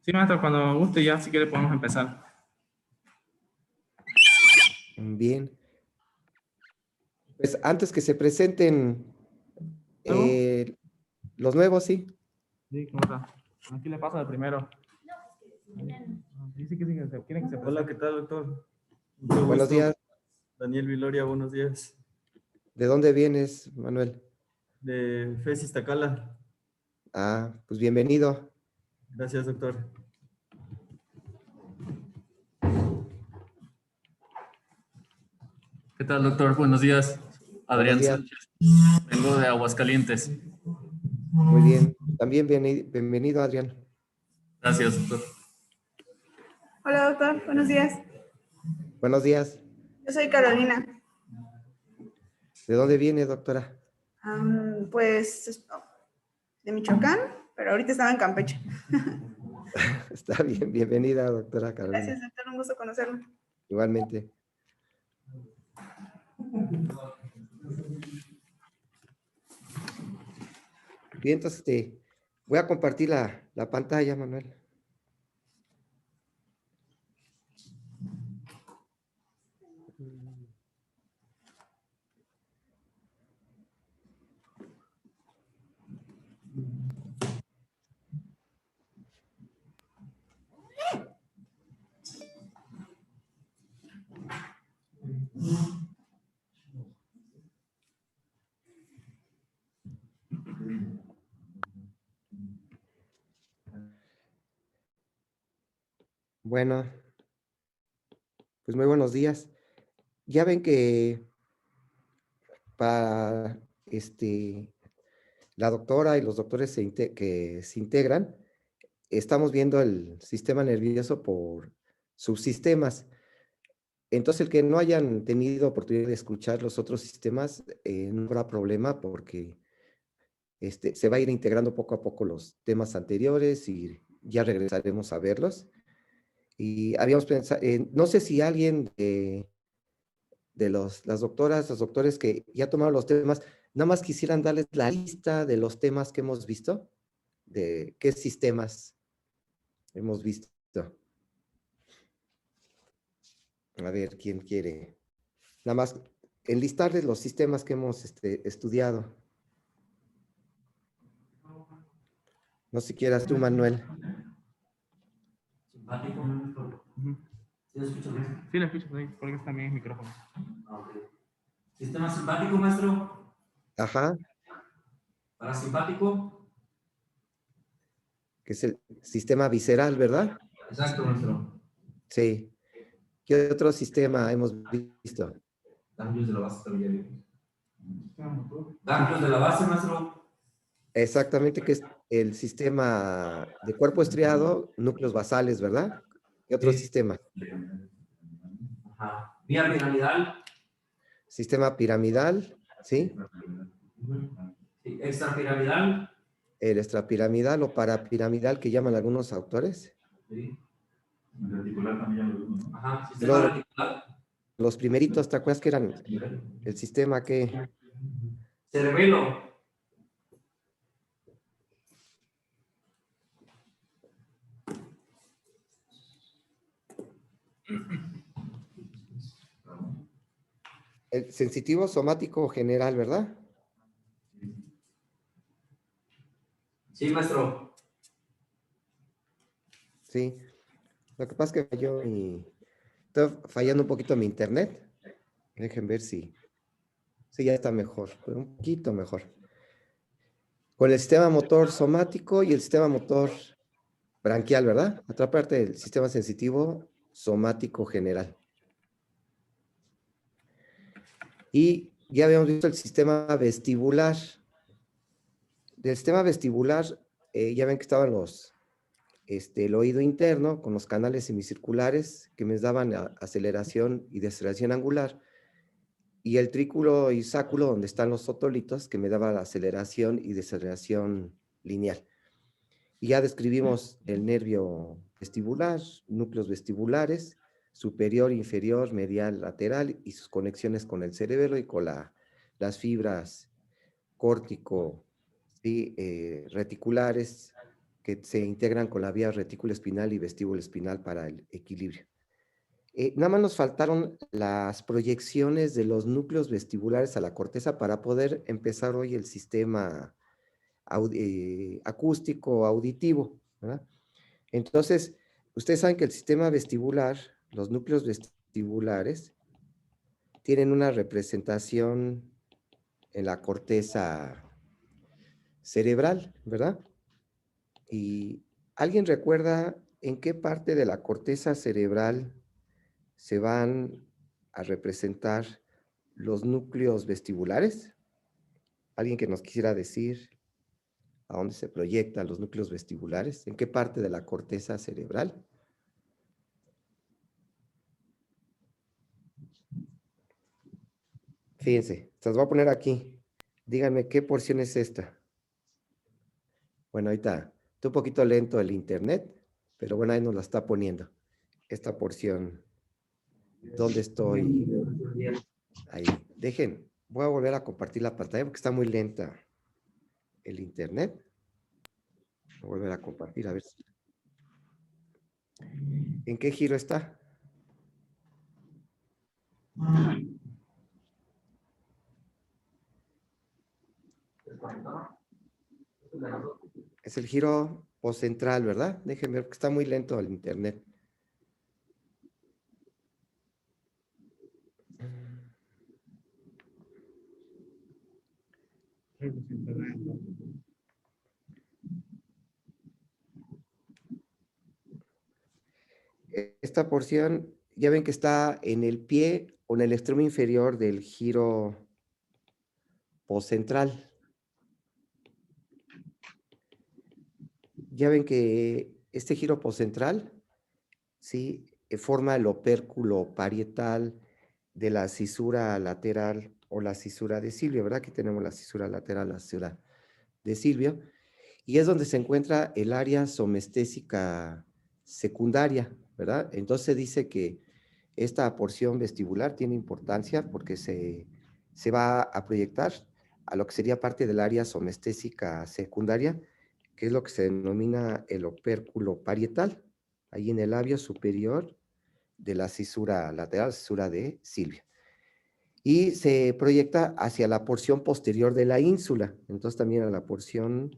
Sí, maestro, cuando guste ya, si quiere podemos empezar. Bien. Pues antes que se presenten ¿Nuevo? los nuevos, sí. Sí, ¿cómo está? Aquí le pasa el primero. Dice que sí, quieren que se presente. Hola, ¿qué tal, doctor? Mucho Buenos gusto. días. Daniel Viloria, buenos días. ¿De dónde vienes, Manuel? De FES Iztacala. Ah, pues bienvenido. Gracias, doctor. ¿Qué tal, doctor? Buenos días. Buenos Adrián días. Sánchez. Vengo de Aguascalientes. Muy bien. También bienvenido, Adrián. Gracias, doctor. Hola, doctor. Buenos días. Buenos días. Yo soy Carolina. ¿De dónde viene, doctora? Pues de Michoacán, pero ahorita estaba en Campeche. Está bien, bienvenida, doctora Carolina. Gracias, doctor. Un gusto conocerlo. Igualmente. Bien, entonces voy a compartir la pantalla, Manuel. Bueno, pues muy buenos días. Ya ven que para la doctora y los doctores que se integran, estamos viendo el sistema nervioso por subsistemas. Entonces, el que no hayan tenido oportunidad de escuchar los otros sistemas, no habrá problema porque se va a ir integrando poco a poco los temas anteriores y ya regresaremos a verlos. Y habíamos pensado, no sé si alguien de las doctoras, los doctores que ya tomaron los temas, nada más quisieran darles la lista de los temas que hemos visto, de qué sistemas hemos visto. A ver, ¿quién quiere? Nada más enlistarles los sistemas que hemos estudiado. No sé si quieras tú, Manuel. Simpático. ¿Sí lo escucho bien? Sí, le escucho, sí, porque está bien el micrófono. Okay. Sistema simpático, maestro. Ajá, Parasimpático. que es el sistema visceral, ¿verdad? Exacto, maestro. Sí. ¿Qué otro sistema hemos visto? Ganglios de la base también. Ganglios de la base, maestro. Exactamente, que es el sistema de cuerpo estriado, núcleos basales, ¿verdad? ¿Qué otro Sí. sistema? Ajá. Vía piramidal. Sistema piramidal, ¿sí? Sí. Extrapiramidal. El extrapiramidal o parapiramidal que llaman algunos autores. Sí. Reticular también ya lo vimos, ¿no? Ajá. Sistema Luego, reticular. los primeritos, ¿te acuerdas que eran el sistema que... Cerebelo. El sensitivo somático general, ¿verdad? Sí, maestro. Sí. Lo que pasa es que está fallando un poquito mi internet. Dejen ver si ya está mejor, pero un poquito mejor. Con el sistema motor somático y el sistema motor branquial, ¿verdad? Otra parte del sistema sensitivo somático general. Y ya habíamos visto el sistema vestibular. Del sistema vestibular, ya ven que estaban el oído interno con los canales semicirculares que me daban aceleración y deceleración angular, y el trículo y sáculo donde están los otolitos que me daba la aceleración y deceleración lineal. Y ya describimos el nervio vestibular, núcleos vestibulares, superior, inferior, medial, lateral y sus conexiones con el cerebro y con las fibras córtico, ¿sí? Reticulares, que se integran con la vía retículo espinal y vestíbulo espinal para el equilibrio. Nada más nos faltaron las proyecciones de los núcleos vestibulares a la corteza para poder empezar hoy el sistema acústico auditivo, ¿verdad? Entonces, ustedes saben que el sistema vestibular, los núcleos vestibulares, tienen una representación en la corteza cerebral, ¿verdad? ¿Y alguien recuerda en qué parte de la corteza cerebral se van a representar los núcleos vestibulares? ¿Alguien que nos quisiera decir a dónde se proyectan los núcleos vestibulares? ¿En qué parte de la corteza cerebral? Fíjense, se los voy a poner aquí. Díganme qué porción es esta. Bueno, ahorita está un poquito lento el internet, pero bueno, ahí nos la está poniendo. Esta porción. ¿Dónde estoy? Ahí. Dejen, voy a volver a compartir la pantalla porque está muy lenta el internet. Voy a volver a compartir, a ver. ¿En qué giro está? Es el giro postcentral, ¿verdad? Déjenme ver, porque está muy lento el internet. Esta porción, ya ven que está en el pie o en el extremo inferior del giro postcentral. Ya ven que este giro postcentral, ¿sí? Forma el opérculo parietal de la cisura lateral o la cisura de Silvio, ¿verdad? Aquí tenemos la cisura lateral, la cisura de Silvio, y es donde se encuentra el área somestésica secundaria, ¿verdad? Entonces dice que esta porción vestibular tiene importancia porque se va a proyectar a lo que sería parte del área somestésica secundaria, que es lo que se denomina el opérculo parietal, ahí en el labio superior de la cisura lateral, cisura de Silvio. Y se proyecta hacia la porción posterior de la ínsula, entonces también a la porción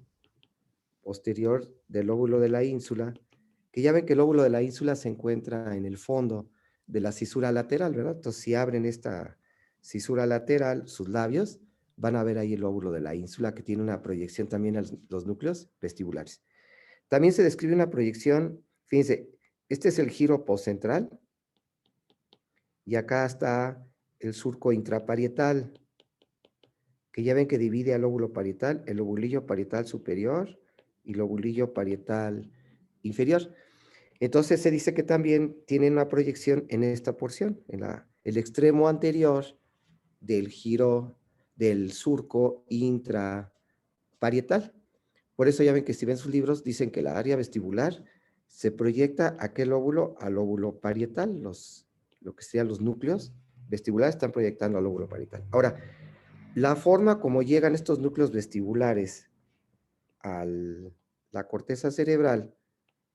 posterior del lóbulo de la ínsula, que ya ven que el lóbulo de la ínsula se encuentra en el fondo de la cisura lateral, ¿verdad? Entonces, si abren esta cisura lateral, sus labios, van a ver ahí el lóbulo de la ínsula, que tiene una proyección también a los núcleos vestibulares. También se describe una proyección, fíjense, este es el giro postcentral, y acá está el surco intraparietal, que ya ven que divide al lóbulo parietal, el lobulillo parietal superior y lobulillo parietal inferior. Entonces se dice que también tienen una proyección en esta porción, en el extremo anterior del giro del surco intraparietal. Por eso ya ven que si ven sus libros, dicen que la área vestibular se proyecta a qué lóbulo, al lóbulo parietal. Lo que sean los núcleos vestibulares están proyectando al lóbulo parietal. Ahora, la forma como llegan estos núcleos vestibulares a la corteza cerebral,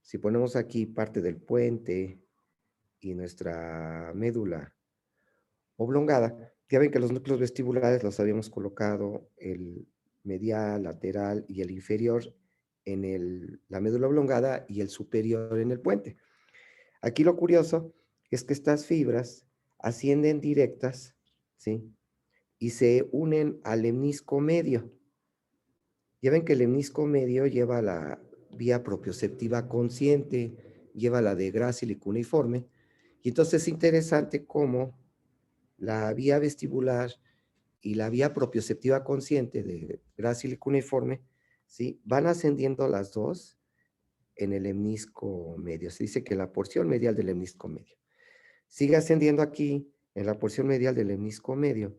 si ponemos aquí parte del puente y nuestra médula oblongada, ya ven que los núcleos vestibulares los habíamos colocado el medial, lateral y el inferior en la médula oblongada y el superior en el puente. Aquí lo curioso es que estas fibras ascienden directas, ¿sí? Y se unen al lemnisco medio. Ya ven que el lemnisco medio lleva la vía propioceptiva consciente, lleva la de grácil y cuneiforme, y entonces es interesante cómo la vía vestibular y la vía propioceptiva consciente de grácil y cuneiforme, ¿sí? Van ascendiendo las dos en el lemnisco medio. Se dice que la porción medial del lemnisco medio. Sigue ascendiendo aquí en la porción medial del lemnisco medio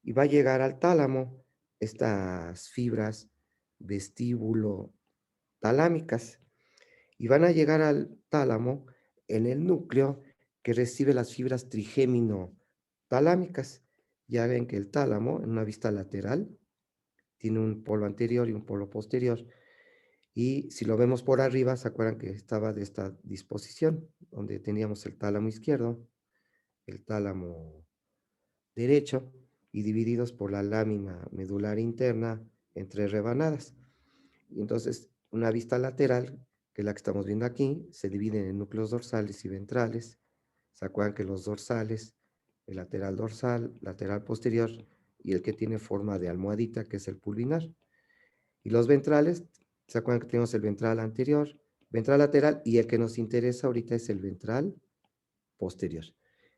y va a llegar al tálamo estas fibras vestíbulo talámicas y van a llegar al tálamo en el núcleo que recibe las fibras trigémino talámicas. Ya ven que el tálamo en una vista lateral tiene un polo anterior y un polo posterior Y si lo vemos por arriba, ¿se acuerdan que estaba de esta disposición? Donde teníamos el tálamo izquierdo, el tálamo derecho, y divididos por la lámina medular interna en 3 rebanadas. Y entonces, una vista lateral, que es la que estamos viendo aquí, se divide en núcleos dorsales y ventrales. ¿Se acuerdan que los dorsales, el lateral dorsal, lateral posterior, y el que tiene forma de almohadita, que es el pulvinar? Y los ventrales, ¿se acuerdan que tenemos el ventral anterior, ventral lateral, y el que nos interesa ahorita es el ventral posterior?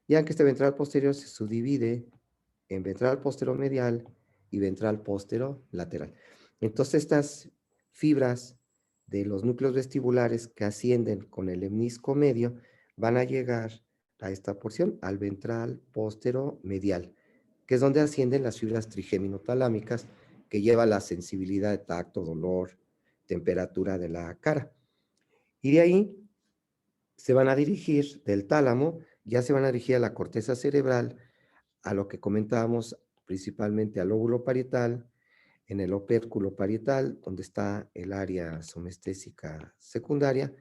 Ya que este ventral posterior se subdivide en ventral posteromedial y ventral posterolateral. Entonces, estas fibras de los núcleos vestibulares que ascienden con el lemnisco medio van a llegar a esta porción, al ventral posteromedial, que es donde ascienden las fibras trigémino-talámicas, que lleva la sensibilidad de tacto, dolor, temperatura de la cara. Y de ahí se van a dirigir del tálamo, ya se van a dirigir a la corteza cerebral, a lo que comentábamos, principalmente al lóbulo parietal, en el opérculo parietal, donde está el área somestésica secundaria,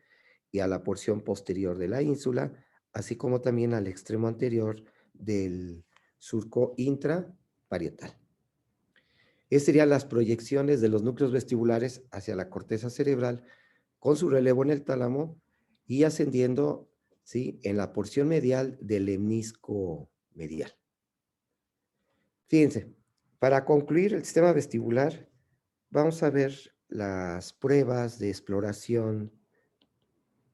y a la porción posterior de la ínsula, así como también al extremo anterior del surco intraparietal. Esas serían las proyecciones de los núcleos vestibulares hacia la corteza cerebral, con su relevo en el tálamo y ascendiendo, ¿sí?, en la porción medial del lemnisco medial. Fíjense, para concluir el sistema vestibular, vamos a ver las pruebas de exploración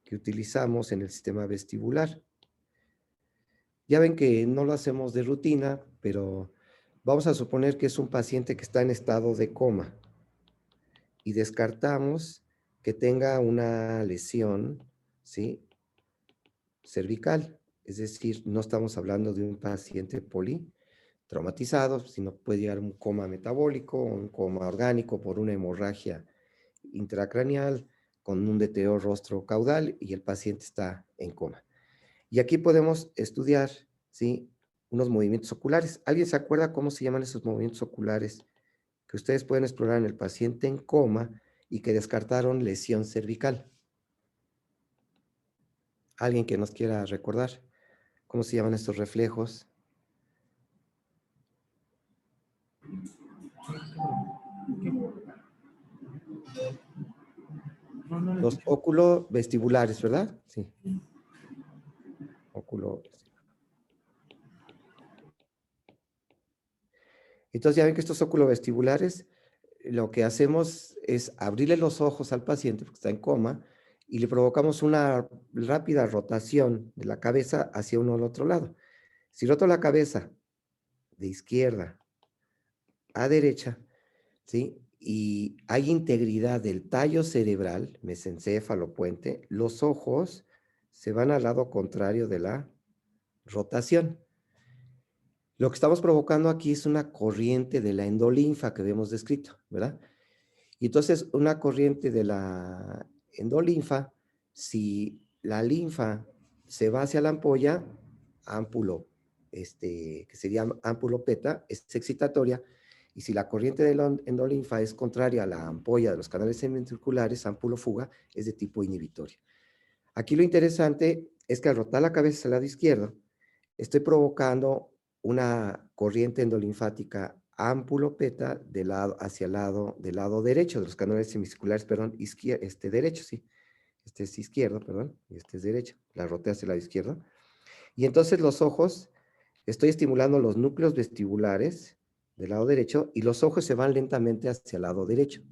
que utilizamos en el sistema vestibular. Ya ven que no lo hacemos de rutina, pero vamos a suponer que es un paciente que está en estado de coma y descartamos que tenga una lesión, ¿sí?, cervical. Es decir, no estamos hablando de un paciente politraumatizado, sino puede llegar a un coma metabólico, un coma orgánico por una hemorragia intracraneal con un deterioro rostro-caudal y el paciente está en coma. Y aquí podemos estudiar, ¿sí?, unos movimientos oculares. ¿Alguien se acuerda cómo se llaman esos movimientos oculares que ustedes pueden explorar en el paciente en coma y que descartaron lesión cervical? ¿Alguien que nos quiera recordar cómo se llaman estos reflejos? Los óculo-vestibulares, ¿verdad? Sí. Óculo. Entonces ya ven que estos óculo-vestibulares, lo que hacemos es abrirle los ojos al paciente porque está en coma y le provocamos una rápida rotación de la cabeza hacia uno al otro lado. Si roto la cabeza de izquierda a derecha, ¿sí?, y hay integridad del tallo cerebral, mesencéfalo, puente, los ojos se van al lado contrario de la rotación. Lo que estamos provocando aquí es una corriente de la endolinfa que habíamos descrito, ¿verdad? Y entonces, una corriente de la endolinfa, si la linfa se va hacia la ampolla, ámpulo, que sería ámpulo peta, es excitatoria, y si la corriente de la endolinfa es contraria a la ampolla de los canales semicirculares, ámpulo fuga, es de tipo inhibitorio. Aquí lo interesante es que al rotar la cabeza al lado izquierdo, estoy provocando una corriente endolinfática ámpulo peta del lado derecho de los canales semicirculares, perdón, derecho, sí. Este es izquierdo, perdón, y este es derecho. La roté hacia el lado izquierdo. Y entonces los ojos, estoy estimulando los núcleos vestibulares del lado derecho y los ojos se van lentamente hacia el lado derecho.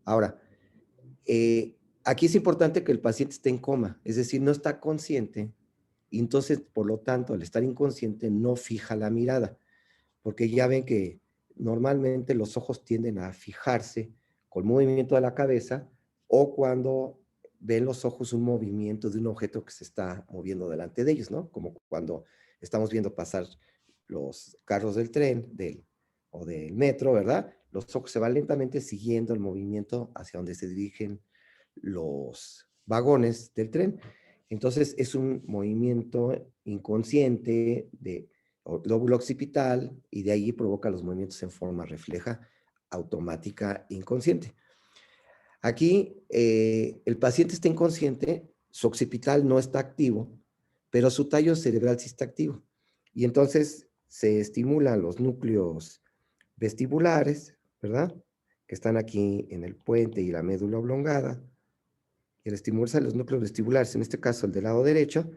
Ahora, aquí es importante que el paciente esté en coma, es decir, no está consciente, y entonces, por lo tanto, al estar inconsciente, no fija la mirada, porque ya ven que normalmente los ojos tienden a fijarse con movimiento de la cabeza o cuando ven los ojos un movimiento de un objeto que se está moviendo delante de ellos, ¿no? Como cuando estamos viendo pasar los carros del tren o del metro, ¿verdad? Los ojos se van lentamente siguiendo el movimiento hacia donde se dirigen los vagones del tren. Entonces, es un movimiento inconsciente de lóbulo occipital y de ahí provoca los movimientos en forma refleja automática inconsciente. Aquí el paciente está inconsciente, su occipital no está activo, pero su tallo cerebral sí está activo. Y entonces se estimulan los núcleos vestibulares, ¿verdad? Que están aquí en el puente y la médula oblongada. Y al estimularse los núcleos vestibulares, en este caso el del lado derecho,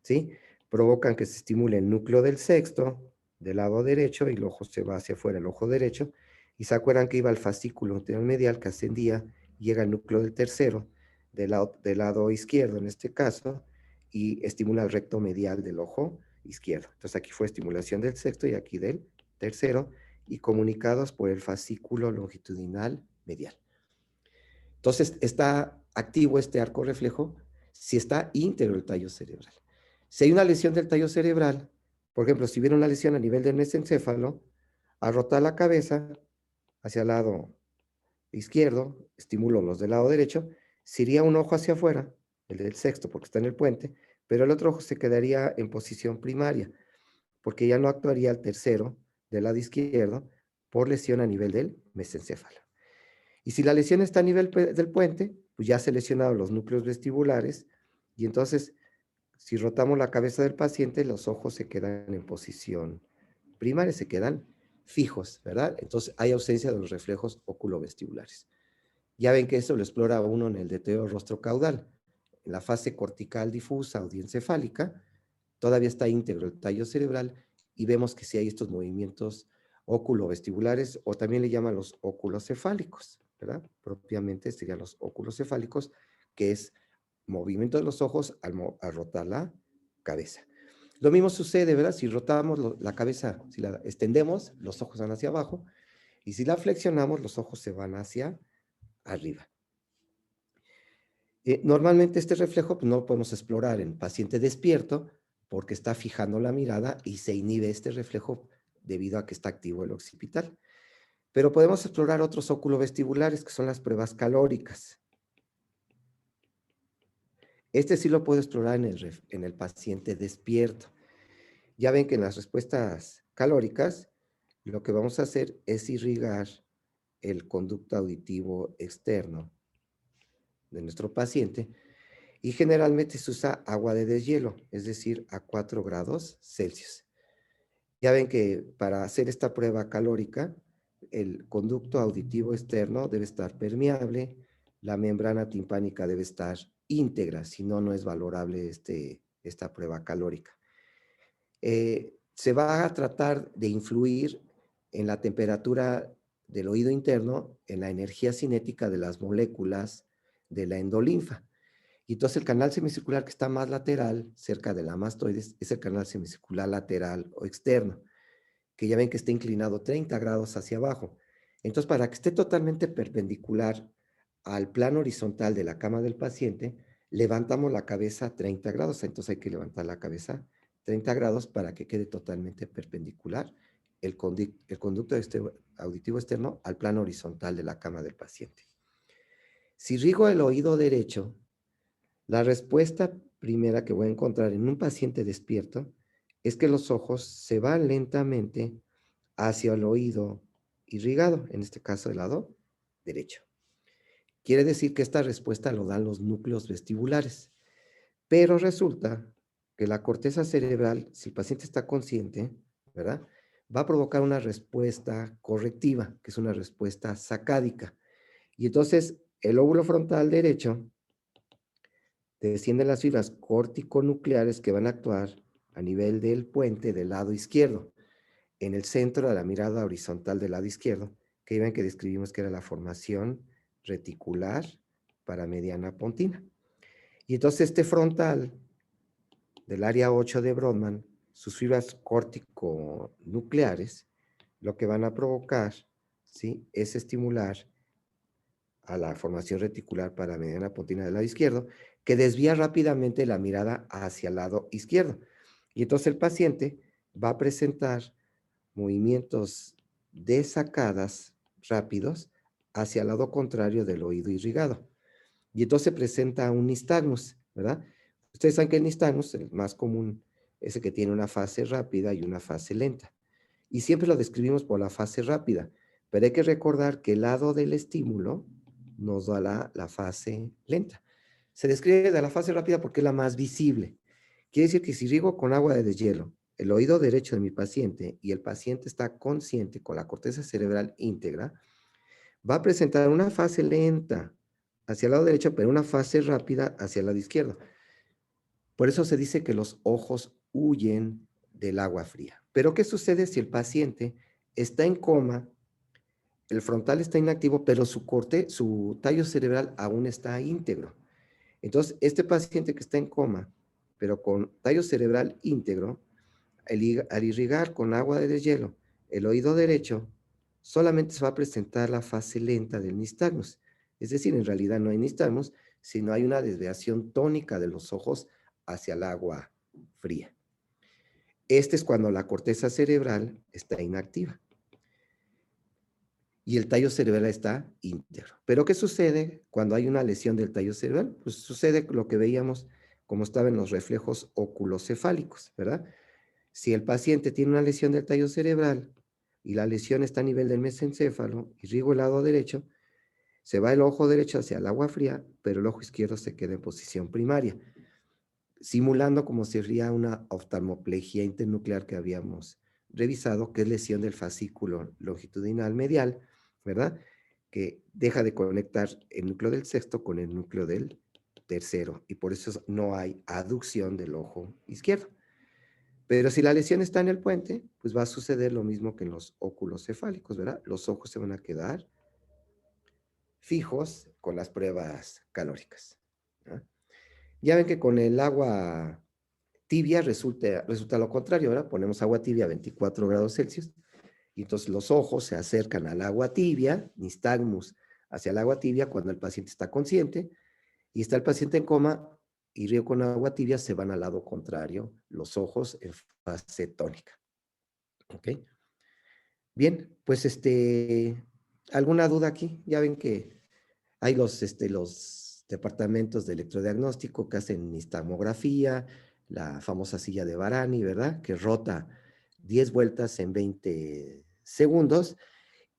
¿sí? Provocan que se estimule el núcleo del sexto, del lado derecho, y el ojo se va hacia afuera, el ojo derecho. Y se acuerdan que iba al fascículo anterior medial que ascendía, llega al núcleo del tercero, del lado izquierdo en este caso, y estimula el recto medial del ojo izquierdo. Entonces aquí fue estimulación del sexto y aquí del tercero, y comunicados por el fascículo longitudinal medial. Entonces está activo este arco reflejo si está íntegro el tallo cerebral. Si hay una lesión del tallo cerebral, por ejemplo, si hubiera una lesión a nivel del mesencéfalo, al rotar la cabeza hacia el lado izquierdo, estimulo los del lado derecho, se iría un ojo hacia afuera, el del sexto porque está en el puente, pero el otro ojo se quedaría en posición primaria, porque ya no actuaría el tercero del lado izquierdo por lesión a nivel del mesencéfalo. Y si la lesión está a nivel del puente, pues ya se lesionaron los núcleos vestibulares, y entonces, si rotamos la cabeza del paciente, los ojos se quedan en posición primaria, se quedan fijos, ¿verdad? Entonces hay ausencia de los reflejos oculovestibulares. Ya ven que eso lo explora uno en el deterioro rostrocaudal. En la fase cortical difusa o diencefálica, todavía está íntegro el tallo cerebral y vemos que sí hay estos movimientos oculovestibulares, o también le llaman los óculos cefálicos, ¿verdad? Propiamente serían los óculos cefálicos, que es movimiento de los ojos al rotar la cabeza. Lo mismo sucede, ¿verdad? Si rotamos la cabeza, si la extendemos, los ojos van hacia abajo, y si la flexionamos, los ojos se van hacia arriba. Normalmente este reflejo pues, no lo podemos explorar en paciente despierto porque está fijando la mirada y se inhibe este reflejo debido a que está activo el occipital. Pero podemos explorar otros oculovestibulares que son las pruebas calóricas. Este sí lo puedo explorar en el paciente despierto. Ya ven que en las respuestas calóricas lo que vamos a hacer es irrigar el conducto auditivo externo de nuestro paciente y generalmente se usa agua de deshielo, es decir, a 4 grados Celsius. Ya ven que para hacer esta prueba calórica, el conducto auditivo externo debe estar permeable, la membrana timpánica debe estar íntegra, si no, no es valorable esta prueba calórica. Se va a tratar de influir en la temperatura del oído interno, en la energía cinética de las moléculas de la endolinfa. Y entonces el canal semicircular que está más lateral, cerca de la mastoides, es el canal semicircular lateral o externo, que ya ven que está inclinado 30 grados hacia abajo. Entonces, para que esté totalmente perpendicular al plano horizontal de la cama del paciente, levantamos la cabeza 30 grados. Entonces hay que levantar la cabeza 30 grados para que quede totalmente perpendicular el conducto auditivo externo al plano horizontal de la cama del paciente. Si irrigo el oído derecho, la respuesta primera que voy a encontrar en un paciente despierto es que los ojos se van lentamente hacia el oído irrigado, en este caso del lado derecho. Quiere decir que esta respuesta lo dan los núcleos vestibulares, pero resulta que la corteza cerebral, si el paciente está consciente, ¿verdad?, va a provocar una respuesta correctiva, que es una respuesta sacádica. Y entonces el lóbulo frontal derecho descienden las fibras corticonucleares que van a actuar a nivel del puente del lado izquierdo, en el centro de la mirada horizontal del lado izquierdo, que ven que describimos que era la formación reticular paramediana pontina. Y entonces este frontal del área 8 de Brodmann, sus fibras corticonucleares, lo que van a provocar, ¿sí?, es estimular a la formación reticular paramediana pontina del lado izquierdo, que desvía rápidamente la mirada hacia el lado izquierdo. Y entonces el paciente va a presentar movimientos de sacadas rápidos hacia el lado contrario del oído irrigado. Y entonces presenta un nistagmus, ¿verdad? Ustedes saben que el nistagmus, el más común, es el que tiene una fase rápida y una fase lenta. Y siempre lo describimos por la fase rápida, pero hay que recordar que el lado del estímulo nos da la fase lenta. Se describe de la fase rápida porque es la más visible. Quiere decir que si riego con agua de deshielo el oído derecho de mi paciente y el paciente está consciente con la corteza cerebral íntegra, va a presentar una fase lenta hacia el lado derecho, pero una fase rápida hacia el lado izquierdo. Por eso se dice que los ojos huyen del agua fría. Pero ¿qué sucede si el paciente está en coma, el frontal está inactivo, pero su tallo cerebral aún está íntegro? Entonces, este paciente que está en coma, pero con tallo cerebral íntegro, al irrigar con agua de deshielo el oído derecho, solamente se va a presentar la fase lenta del nistagmus. Es decir, en realidad no hay nistagmus, sino hay una desviación tónica de los ojos hacia el agua fría. Este es cuando la corteza cerebral está inactiva y el tallo cerebral está íntegro. Pero ¿qué sucede cuando hay una lesión del tallo cerebral? Pues sucede lo que veíamos como estaba en los reflejos oculocefálicos, ¿verdad? Si el paciente tiene una lesión del tallo cerebral y la lesión está a nivel del mesencéfalo y riego el lado derecho, se va el ojo derecho hacia el agua fría, pero el ojo izquierdo se queda en posición primaria, simulando como sería una oftalmoplegia internuclear que habíamos revisado, que es lesión del fascículo longitudinal medial, ¿verdad? Que deja de conectar el núcleo del sexto con el núcleo del tercero, y por eso no hay aducción del ojo izquierdo. Pero si la lesión está en el puente, pues va a suceder lo mismo que en los óculos cefálicos, ¿verdad? Los ojos se van a quedar fijos con las pruebas calóricas, ¿verdad? Ya ven que con el agua tibia resulta lo contrario, ¿verdad? Ponemos agua tibia a 24 grados Celsius y entonces los ojos se acercan al agua tibia, nistagmus hacia el agua tibia cuando el paciente está consciente y está el paciente en coma y riego con agua tibia, se van al lado contrario, los ojos en fase tónica. ¿Ok? Bien, pues ¿alguna duda aquí? Ya ven que hay los departamentos de electrodiagnóstico que hacen nistagmografía, la famosa silla de Varani, ¿verdad? Que rota 10 vueltas en 20 segundos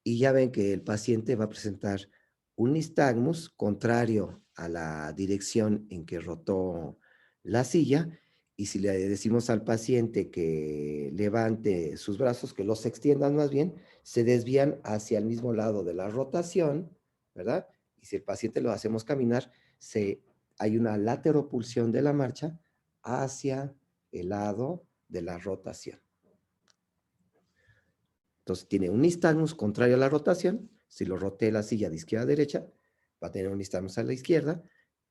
y ya ven que el paciente va a presentar un nistagmus contrario a la dirección en que rotó la silla, y si le decimos al paciente que levante sus brazos, que los extiendan más bien, se desvían hacia el mismo lado de la rotación, ¿verdad? Y si el paciente lo hacemos caminar, hay una lateropulsión de la marcha hacia el lado de la rotación. Entonces tiene un nistagmus contrario a la rotación. Si lo roté la silla de izquierda a derecha, va a tener un nistagmus a la izquierda,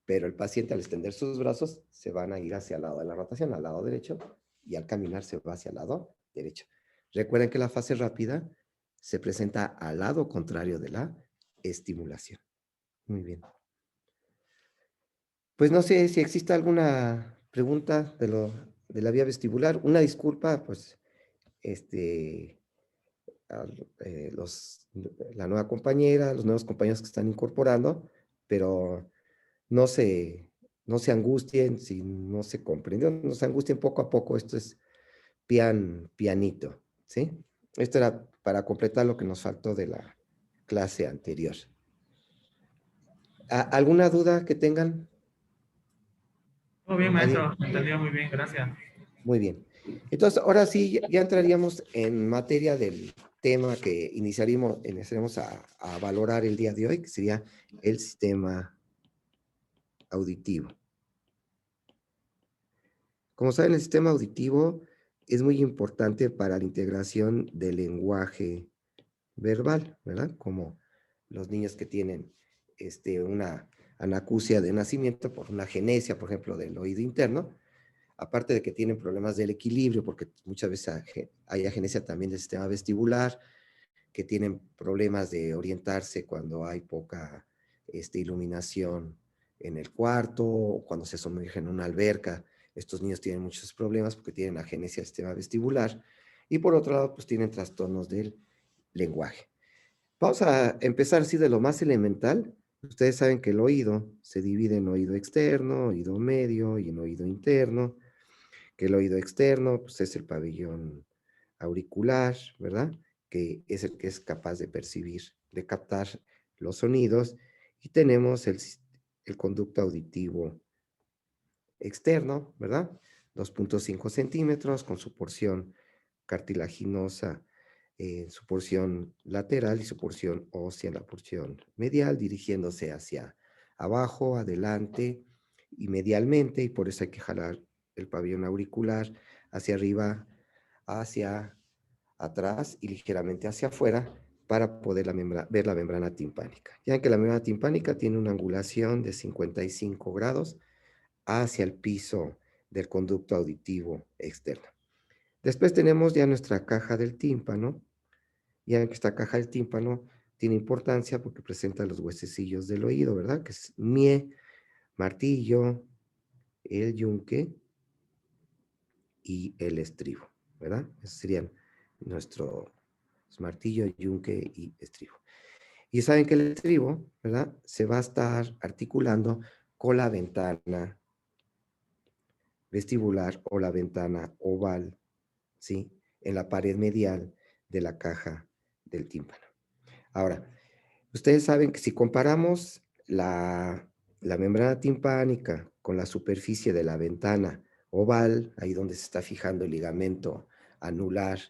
pero el paciente al extender sus brazos se van a ir hacia el lado de la rotación, al lado derecho, y al caminar se va hacia el lado derecho. Recuerden que la fase rápida se presenta al lado contrario de la estimulación. Muy bien. Pues no sé si existe alguna pregunta de la vía vestibular. Una disculpa, pues, la nueva compañera, los nuevos compañeros que están incorporando, pero no se angustien si no se comprendió, no se angustien poco a poco, esto es pianito, ¿sí? Esto era para completar lo que nos faltó de la clase anterior. ¿Alguna duda que tengan? Todo bien, maestro. Entendido muy bien, gracias. Muy bien. Entonces, ahora sí, ya entraríamos en materia del tema que iniciaremos a valorar el día de hoy, que sería el sistema auditivo. Como saben, el sistema auditivo es muy importante para la integración del lenguaje verbal, ¿verdad? Como los niños que tienen una anacusia de nacimiento por una agenesia, por ejemplo, del oído interno, aparte de que tienen problemas del equilibrio, porque muchas veces hay agenesia también del sistema vestibular, que tienen problemas de orientarse cuando hay poca iluminación en el cuarto, o cuando se sumergen en una alberca. Estos niños tienen muchos problemas porque tienen agenesia del sistema vestibular, y por otro lado, pues tienen trastornos del lenguaje. Vamos a empezar así de lo más elemental. Ustedes saben que el oído se divide en oído externo, oído medio y en oído interno, que el oído externo pues, es el pabellón auricular, ¿verdad? Que es el que es capaz de percibir, de captar los sonidos, Y tenemos el conducto auditivo externo, ¿verdad? 2.5 centímetros con su porción cartilaginosa en su porción lateral y su porción ósea en la porción medial, dirigiéndose hacia abajo, adelante y medialmente, y por eso hay que jalar el pabellón auricular hacia arriba, hacia atrás y ligeramente hacia afuera para poder ver la membrana timpánica. Ya que la membrana timpánica tiene una angulación de 55 grados hacia el piso del conducto auditivo externo. Después tenemos ya nuestra caja del tímpano. Ya que esta caja del tímpano tiene importancia porque presenta los huesecillos del oído, ¿verdad? Que es mie, martillo, el yunque y el estribo, ¿verdad? Esos serían nuestros martillo, yunque y estribo. Y saben que el estribo, ¿verdad? Se va a estar articulando con la ventana vestibular o la ventana oval, ¿sí? En la pared medial de la caja del tímpano. Ahora, ustedes saben que si comparamos la membrana timpánica con la superficie de la ventana oval, ahí donde se está fijando el ligamento anular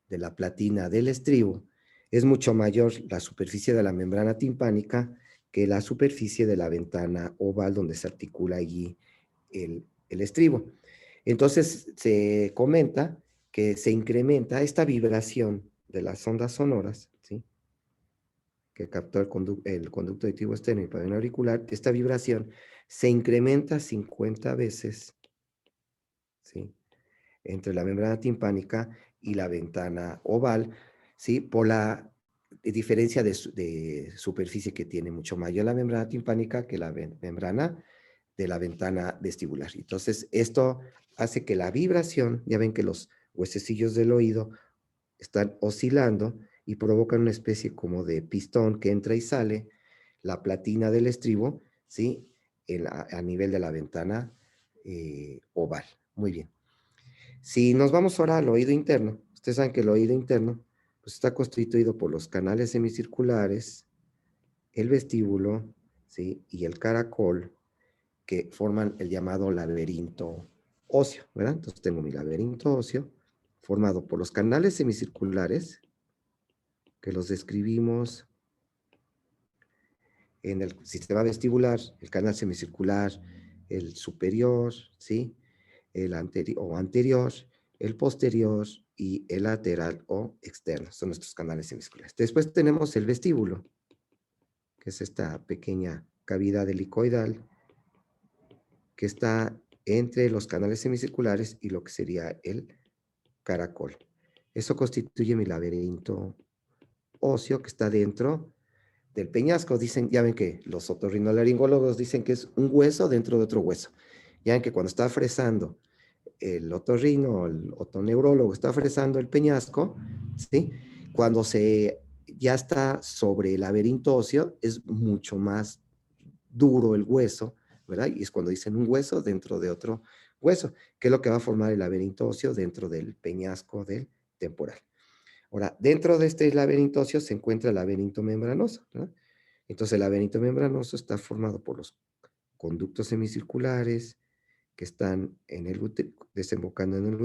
de la platina del estribo, es mucho mayor la superficie de la membrana timpánica que la superficie de la ventana oval donde se articula allí el estribo. Entonces se comenta que se incrementa esta vibración de las ondas sonoras, ¿sí? Que captó el conducto auditivo externo y el pabellón auricular, esta vibración se incrementa 50 veces, ¿sí? Entre la membrana timpánica y la ventana oval, ¿sí? Por la diferencia de superficie que tiene mucho mayor la membrana timpánica que la membrana de la ventana vestibular. Entonces, esto hace que la vibración, ya ven que los huesecillos del oído están oscilando y provocan una especie como de pistón que entra y sale, la platina del estribo, ¿sí? A nivel de la ventana oval. Muy bien. Si nos vamos ahora al oído interno, ustedes saben que el oído interno pues, está constituido por los canales semicirculares, el vestíbulo, ¿sí? Y el caracol, que forman el llamado laberinto óseo, ¿verdad? Entonces tengo mi laberinto óseo formado por los canales semicirculares, que los describimos en el sistema vestibular, el canal semicircular, el superior, ¿sí? El anterior, el posterior y el lateral o externo. Son nuestros canales semicirculares. Después tenemos el vestíbulo, que es esta pequeña cavidad helicoidal que está entre los canales semicirculares y lo que sería el caracol. Eso constituye mi laberinto óseo que está dentro del peñasco. Dicen, ya ven que los otorrinolaringólogos dicen que es un hueso dentro de otro hueso. Ya ven que cuando está fresando el otorrino, el otoneurólogo está fresando el peñasco, ¿sí? Cuando ya está sobre el laberinto óseo, es mucho más duro el hueso, ¿verdad? Y es cuando dicen un hueso dentro de otro hueso, que es lo que va a formar el laberinto óseo dentro del peñasco del temporal. Ahora, dentro de este laberinto óseo se encuentra el laberinto membranoso, ¿no? Entonces, el laberinto membranoso está formado por los conductos semicirculares que están desembocando en el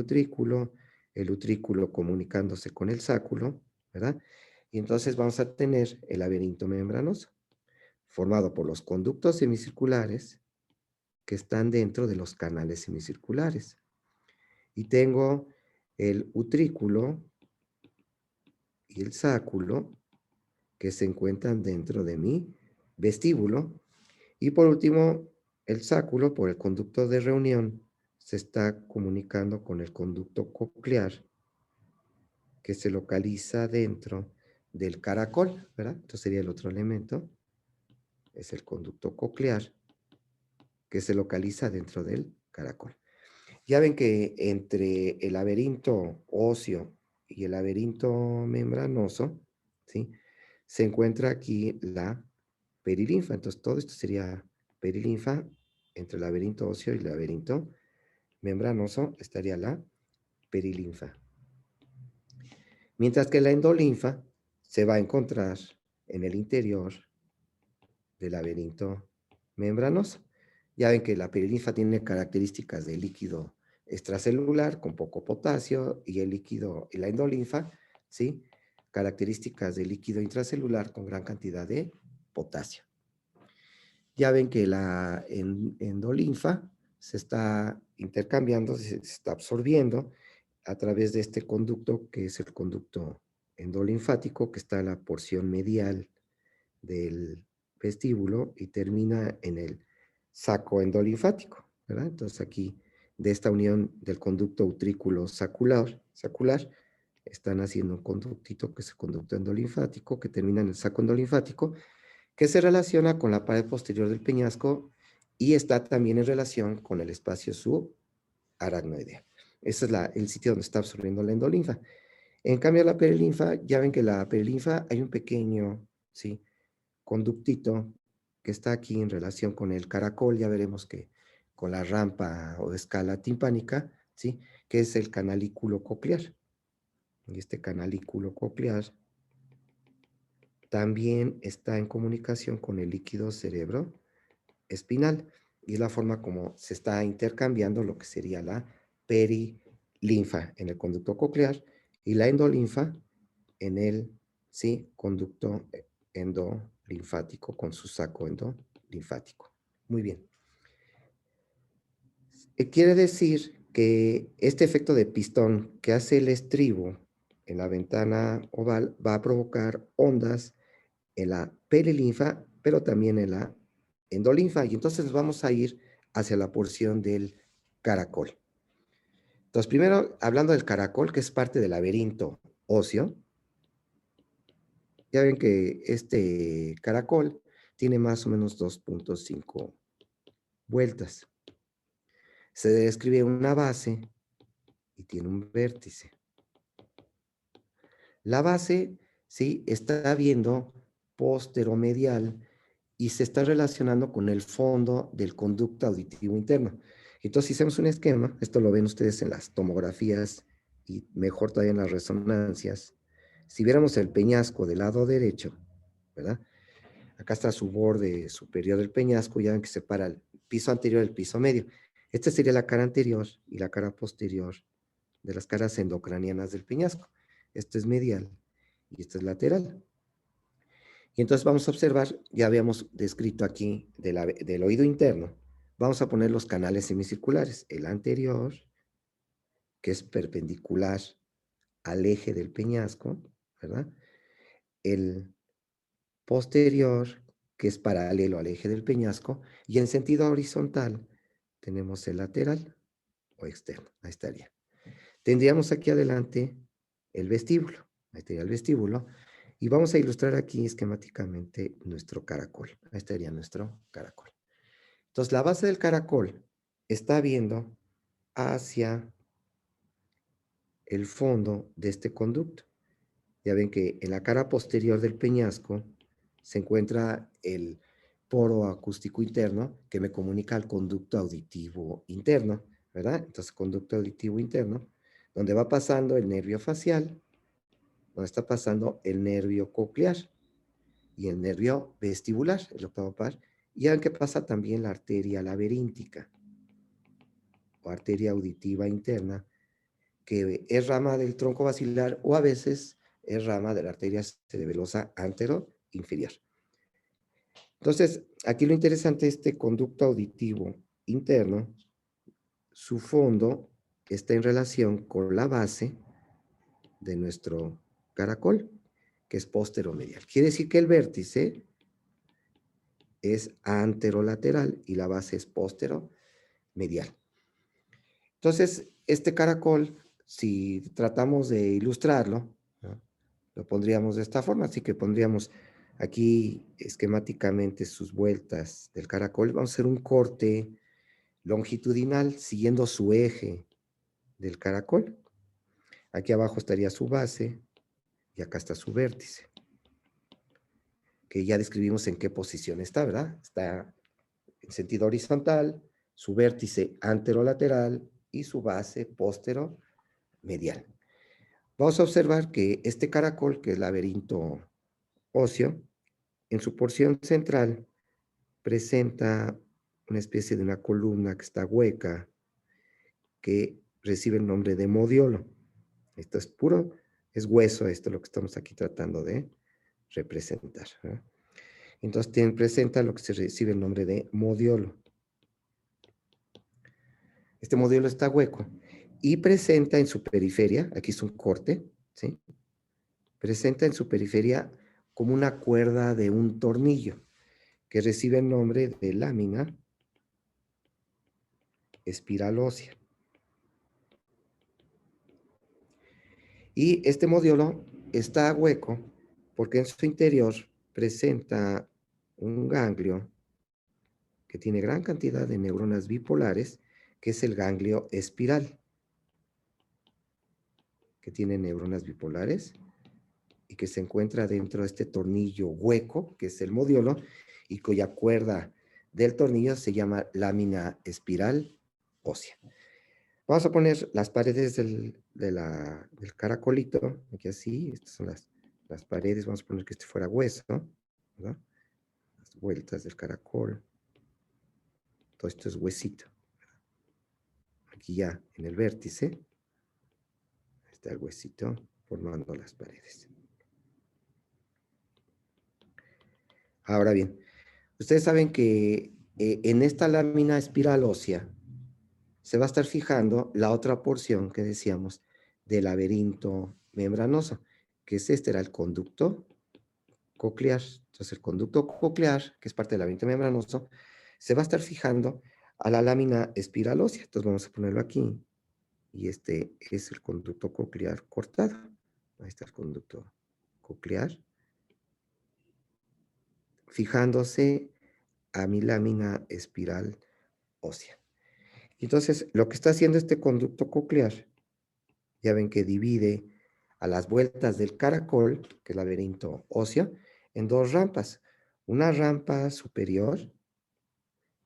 utrículo comunicándose con el sáculo, ¿verdad? Y entonces vamos a tener el laberinto membranoso, formado por los conductos semicirculares que están dentro de los canales semicirculares. Y tengo el utrículo y el sáculo que se encuentran dentro de mi vestíbulo. Y por último, el sáculo, por el conducto de reunión, se está comunicando con el conducto coclear que se localiza dentro del caracol, ¿verdad? Entonces sería el otro elemento, es el conducto coclear que se localiza dentro del caracol. Ya ven que entre el laberinto óseo y el laberinto membranoso, ¿sí? Se encuentra aquí la perilinfa. Entonces, todo esto sería perilinfa. Entre el laberinto óseo y el laberinto membranoso estaría la perilinfa. Mientras que la endolinfa se va a encontrar en el interior del laberinto membranoso. Ya ven que la perilinfa tiene características de líquido extracelular con poco potasio y el líquido, y la endolinfa, ¿sí? Características de líquido intracelular con gran cantidad de potasio. Ya ven que la endolinfa se está intercambiando, se está absorbiendo a través de este conducto que es el conducto endolinfático que está en la porción medial del vestíbulo y termina en el saco endolinfático, ¿verdad? Entonces aquí de esta unión del conducto utrículo sacular están haciendo un conductito que es el conducto endolinfático que termina en el saco endolinfático que se relaciona con la pared posterior del peñasco y está también en relación con el espacio subaracnoideo. Ese es el sitio donde está absorbiendo la endolinfa. En cambio, la perilinfa, ya ven que la perilinfa hay un pequeño, ¿sí?, conductito que está aquí en relación con el caracol, ya veremos que con la rampa o escala timpánica, ¿sí?, que es el canalículo coclear. Y este canalículo coclear también está en comunicación con el líquido cerebroespinal y es la forma como se está intercambiando lo que sería la perilinfa en el conducto coclear y la endolinfa en el, ¿sí?, conducto endolinfático con su saco endolinfático. Muy bien. Quiere decir que este efecto de pistón que hace el estribo en la ventana oval va a provocar ondas en la perilinfa, pero también en la endolinfa, y entonces vamos a ir hacia la porción del caracol. Entonces, primero, hablando del caracol, que es parte del laberinto óseo, ya ven que este caracol tiene más o menos 2.5 vueltas. Se describe una base y tiene un vértice. La base, sí, está viendo posteromedial y se está relacionando con el fondo del conducto auditivo interno. Entonces, si hacemos un esquema, esto lo ven ustedes en las tomografías y mejor todavía en las resonancias. Si viéramos el peñasco del lado derecho, ¿verdad? Acá está su borde superior del peñasco, ya ven que separa el piso anterior del piso medio. Esta sería la cara anterior y la cara posterior de las caras endocranianas del peñasco. Esto es medial y esto es lateral. Y entonces vamos a observar, ya habíamos descrito aquí del oído interno, vamos a poner los canales semicirculares. El anterior, que es perpendicular al eje del peñasco, ¿verdad? El posterior, que es paralelo al eje del peñasco, y en sentido horizontal tenemos el lateral o externo. Ahí estaría. Tendríamos aquí adelante el vestíbulo. Ahí estaría el vestíbulo. Y vamos a ilustrar aquí esquemáticamente nuestro caracol. Ahí estaría nuestro caracol. Entonces, la base del caracol está viendo hacia el fondo de este conducto. Ya ven que en la cara posterior del peñasco se encuentra el poro acústico interno que me comunica al conducto auditivo interno, ¿verdad? Entonces, conducto auditivo interno, donde va pasando el nervio facial, donde está pasando el nervio coclear y el nervio vestibular, el octavo par, y aunque pasa también la arteria laberíntica o arteria auditiva interna, que es rama del tronco basilar o a veces es rama de la arteria cerebelosa antero-inferior. Entonces, aquí lo interesante es este conducto auditivo interno, su fondo está en relación con la base de nuestro caracol, que es posteromedial. Quiere decir que el vértice es anterolateral y la base es posteromedial. Entonces, este caracol, si tratamos de ilustrarlo, ¿no?, lo pondríamos de esta forma, así que pondríamos aquí esquemáticamente sus vueltas del caracol. Vamos a hacer un corte longitudinal siguiendo su eje del caracol. Aquí abajo estaría su base y acá está su vértice, que ya describimos en qué posición está, ¿verdad? Está en sentido horizontal, su vértice anterolateral y su base posteromedial. Vamos a observar que este caracol, que es laberinto óseo, en su porción central presenta una especie de una columna que está hueca, que recibe el nombre de modiolo. Esto es puro, es hueso, esto es lo que estamos aquí tratando de representar, ¿verdad? Entonces presenta lo que se recibe el nombre de modiolo. Este modiolo está hueco y presenta en su periferia, aquí es un corte, ¿sí? Presenta en su periferia como una cuerda de un tornillo que recibe el nombre de lámina espiral ósea. Y este modiolo está hueco porque en su interior presenta un ganglio que tiene gran cantidad de neuronas bipolares, que es el ganglio espiral, que tiene neuronas bipolares y que se encuentra dentro de este tornillo hueco, que es el modiolo, y cuya cuerda del tornillo se llama lámina espiral ósea. Vamos a poner las paredes del caracolito, aquí así, estas son las paredes, vamos a poner que este fuera hueso, ¿verdad? Las vueltas del caracol, todo esto es huesito. Aquí ya en el vértice está el huesito formando las paredes. Ahora bien, ustedes saben que en esta lámina espiral ósea se va a estar fijando la otra porción que decíamos del laberinto membranoso, que es era el conducto coclear. Entonces el conducto coclear, que es parte del laberinto membranoso, se va a estar fijando a la lámina espiral ósea. Entonces vamos a ponerlo aquí. Y este es el conducto coclear cortado. Ahí está el conducto coclear, fijándose a mi lámina espiral ósea. Entonces, lo que está haciendo este conducto coclear, ya ven que divide a las vueltas del caracol, que es el laberinto óseo, en dos rampas. Una rampa superior,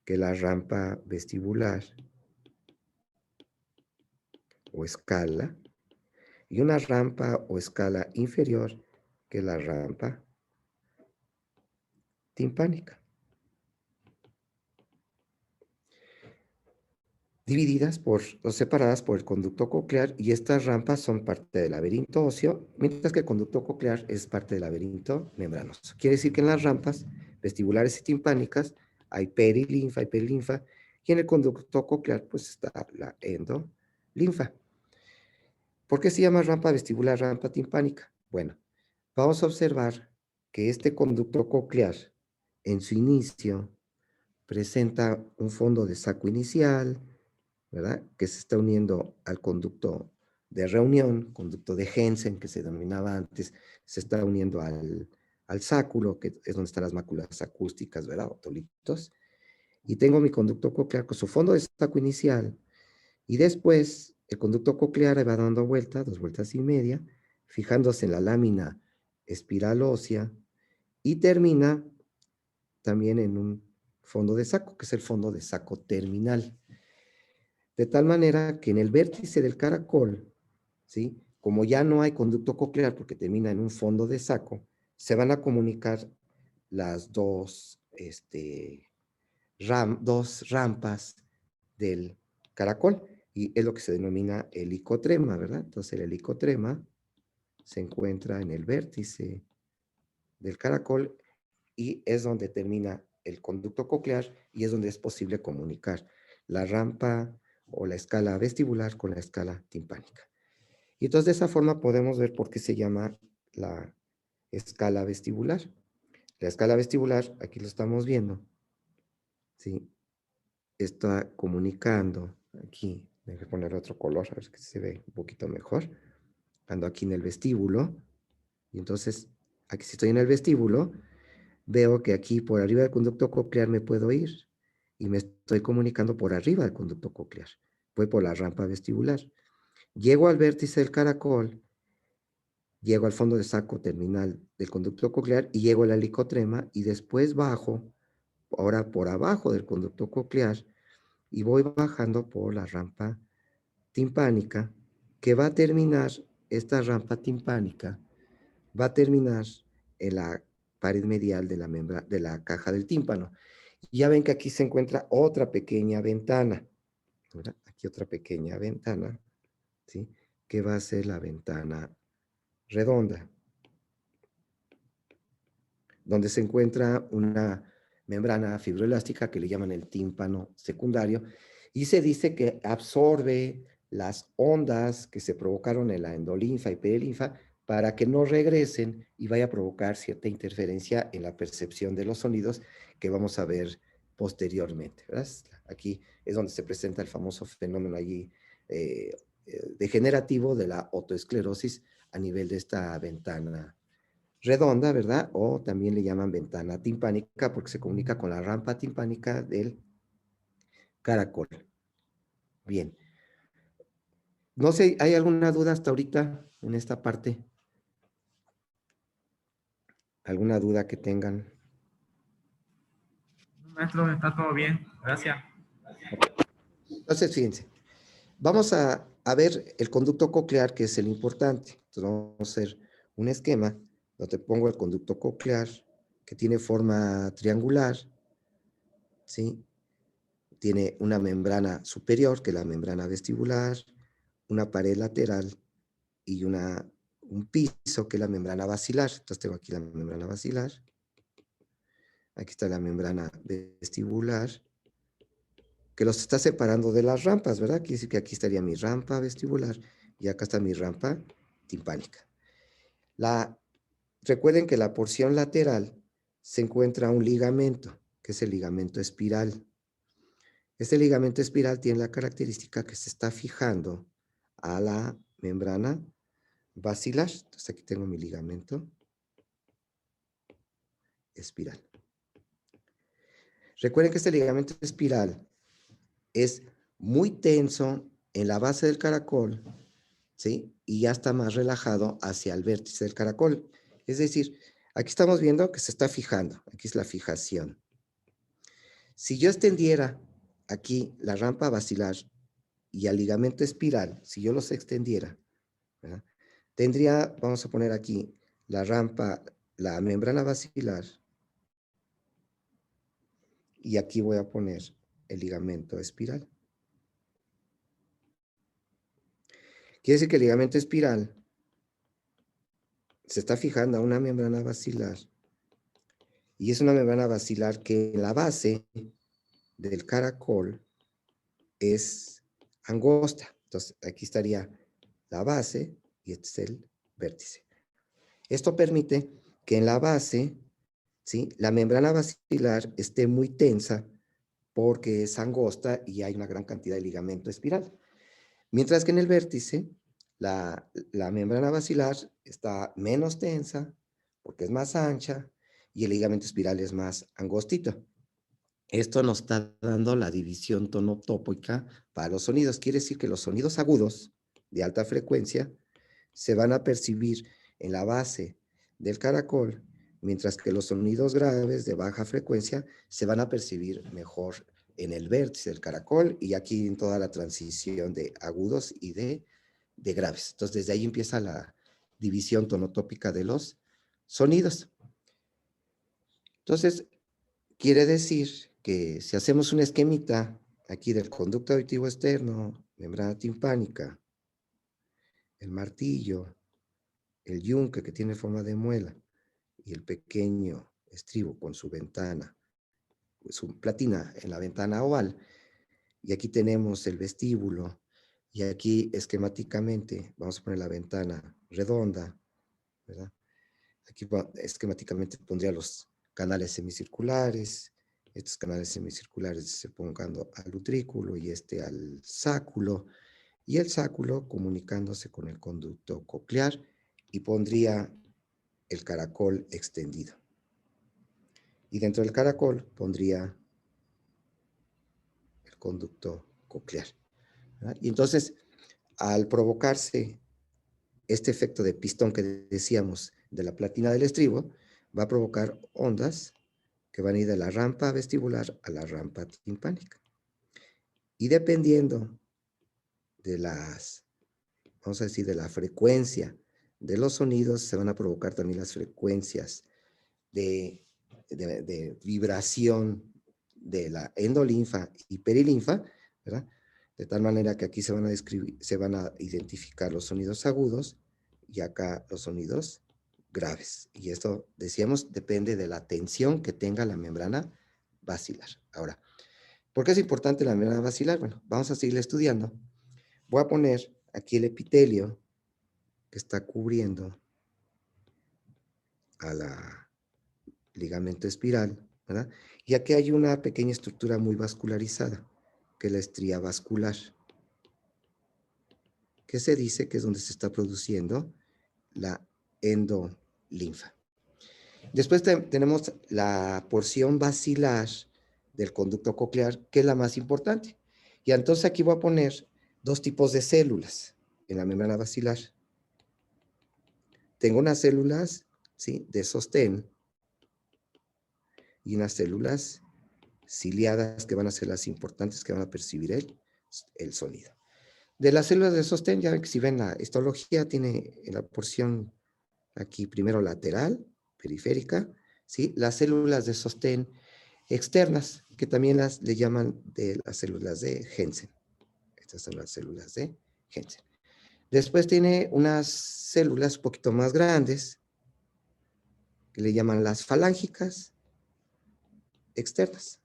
que es la rampa vestibular o escala, y una rampa o escala inferior, que es la rampa timpánica. Divididas o separadas por el conducto coclear, y estas rampas son parte del laberinto óseo, mientras que el conducto coclear es parte del laberinto membranoso. Quiere decir que en las rampas vestibulares y timpánicas hay perilinfa, y en el conducto coclear pues está la endolinfa. ¿Por qué se llama rampa vestibular, rampa timpánica? Bueno, vamos a observar que este conducto coclear en su inicio presenta un fondo de saco inicial, ¿verdad? Que se está uniendo al conducto de reunión, conducto de Hensen, que se denominaba antes, se está uniendo al sáculo, que es donde están las máculas acústicas, ¿verdad? Otolitos. Y tengo mi conducto coclear con su fondo de saco inicial. Y después, el conducto coclear va dando vueltas, 2 vueltas y media, fijándose en la lámina espiral ósea, y termina también en un fondo de saco, que es el fondo de saco terminal. De tal manera que en el vértice del caracol, ¿sí? Como ya no hay conducto coclear porque termina en un fondo de saco, se van a comunicar las dos rampas del caracol, y es lo que se denomina helicotrema, ¿verdad? Entonces el helicotrema se encuentra en el vértice del caracol y es donde termina el conducto coclear, y es donde es posible comunicar la rampa o la escala vestibular con la escala timpánica. Y entonces de esa forma podemos ver por qué se llama la escala vestibular. La escala vestibular, aquí lo estamos viendo, ¿sí? Está comunicando aquí, déjame poner otro color, a ver que se ve un poquito mejor. Ando aquí en el vestíbulo, y entonces aquí si estoy en el vestíbulo, veo que aquí por arriba del conducto coclear me puedo ir, y me estoy comunicando por arriba del conducto coclear. Voy por la rampa vestibular. Llego al vértice del caracol, llego al fondo de saco terminal del conducto coclear y llego a la helicotrema, y después bajo, ahora por abajo del conducto coclear, y voy bajando por la rampa timpánica, que va a terminar, esta rampa timpánica va a terminar en la pared medial de la caja del tímpano. Y ya ven que aquí se encuentra otra pequeña ventana, ¿verdad? Aquí otra pequeña ventana, ¿sí? Que va a ser la ventana redonda, donde se encuentra una membrana fibroelástica que le llaman el tímpano secundario, y se dice que absorbe las ondas que se provocaron en la endolinfa y perilinfa para que no regresen y vaya a provocar cierta interferencia en la percepción de los sonidos que vamos a ver posteriormente, ¿verdad? Aquí es donde se presenta el famoso fenómeno allí degenerativo de la otoesclerosis a nivel de esta ventana redonda, ¿verdad? O también le llaman ventana timpánica porque se comunica con la rampa timpánica del caracol. Bien. No sé, ¿hay alguna duda hasta ahorita en esta parte? ¿Alguna duda que tengan? Maestro, está todo bien. Gracias. Entonces, fíjense, vamos a ver el conducto coclear, que es el importante. Entonces, vamos a hacer un esquema donde pongo el conducto coclear, que tiene forma triangular, ¿sí? Tiene una membrana superior, que es la membrana vestibular, una pared lateral y un piso, que es la membrana basilar. Entonces tengo aquí la membrana basilar. Aquí está la membrana vestibular, que los está separando de las rampas, ¿verdad? Quiere decir que aquí estaría mi rampa vestibular y acá está mi rampa timpánica. Recuerden que la porción lateral se encuentra un ligamento, que es el ligamento espiral. Este ligamento espiral tiene la característica que se está fijando a la membrana basilar. Entonces aquí tengo mi ligamento espiral. Recuerden que este ligamento espiral es muy tenso en la base del caracol, ¿sí? Y ya está más relajado hacia el vértice del caracol. Es decir, aquí estamos viendo que se está fijando. Aquí es la fijación. Si yo extendiera aquí la rampa basilar y el ligamento espiral, si yo los extendiera, ¿verdad? Tendría, vamos a poner aquí la rampa, la membrana basilar, y aquí voy a poner el ligamento espiral. Quiere decir que el ligamento espiral se está fijando a una membrana basilar, y es una membrana basilar que en la base del caracol es angosta. Entonces, aquí estaría la base y este es el vértice. Esto permite que en la base, ¿sí?, la membrana basilar esté muy tensa porque es angosta y hay una gran cantidad de ligamento espiral. Mientras que en el vértice, la membrana basilar está menos tensa porque es más ancha y el ligamento espiral es más angostito. Esto nos está dando la división tonotópica para los sonidos. Quiere decir que los sonidos agudos de alta frecuencia se van a percibir en la base del caracol, mientras que los sonidos graves de baja frecuencia se van a percibir mejor en el vértice del caracol y aquí en toda la transición de agudos y de graves. Entonces, desde ahí empieza la división tonotópica de los sonidos. Entonces, quiere decir que si hacemos un esquemita aquí del conducto auditivo externo, membrana timpánica, el martillo, el yunque que tiene forma de muela y el pequeño estribo con su ventana, su platina en la ventana oval, y aquí tenemos el vestíbulo, y aquí esquemáticamente vamos a poner la ventana redonda, ¿verdad? Aquí esquemáticamente pondría los canales semicirculares, estos canales semicirculares se pongan al utrículo y este al sáculo, y el sáculo comunicándose con el conducto coclear, y pondría el caracol extendido. Y dentro del caracol pondría el conducto coclear, ¿verdad? Y entonces, al provocarse este efecto de pistón que decíamos de la platina del estribo, va a provocar ondas que van a ir de la rampa vestibular a la rampa timpánica. Y dependiendo de vamos a decir, de la frecuencia de los sonidos, se van a provocar también las frecuencias de vibración de la endolinfa y perilinfa, ¿verdad? De tal manera que aquí se van a describir, se van a identificar los sonidos agudos y acá los sonidos graves. Y esto, decíamos, depende de la tensión que tenga la membrana basilar. Ahora, ¿por qué es importante la membrana basilar? Bueno, vamos a seguir estudiando. Voy a poner aquí el epitelio que está cubriendo a la ligamento espiral, ¿verdad? Y aquí hay una pequeña estructura muy vascularizada, que es la estría vascular, que se dice que es donde se está produciendo la endolinfa. Después tenemos la porción basilar del conducto coclear, que es la más importante. Y entonces aquí voy a poner dos tipos de células en la membrana basilar. Tengo unas células, ¿sí?, de sostén y unas células ciliadas que van a ser las importantes que van a percibir el sonido. De las células de sostén, ya ven que si ven la histología, tiene en la porción aquí primero lateral, periférica, ¿sí?, las células de sostén externas, que también le llaman de las células de Jensen. Estas son las células de Jensen. Después tiene unas células un poquito más grandes, que le llaman las falángicas externas.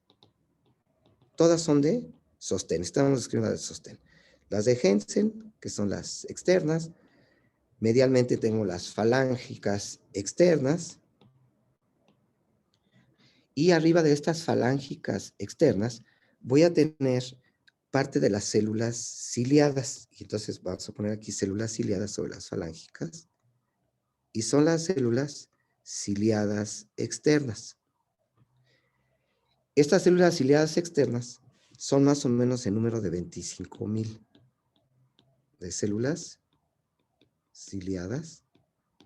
Todas son de sostén. Estamos escribiendo las de sostén. Las de Jensen, que son las externas. Medialmente tengo las falángicas externas. Y arriba de estas falángicas externas voy a tener parte de las células ciliadas. Y entonces vamos a poner aquí células ciliadas sobre las falángicas. Y son las células ciliadas externas. Estas células ciliadas externas son más o menos en número de 25,000 de células ciliadas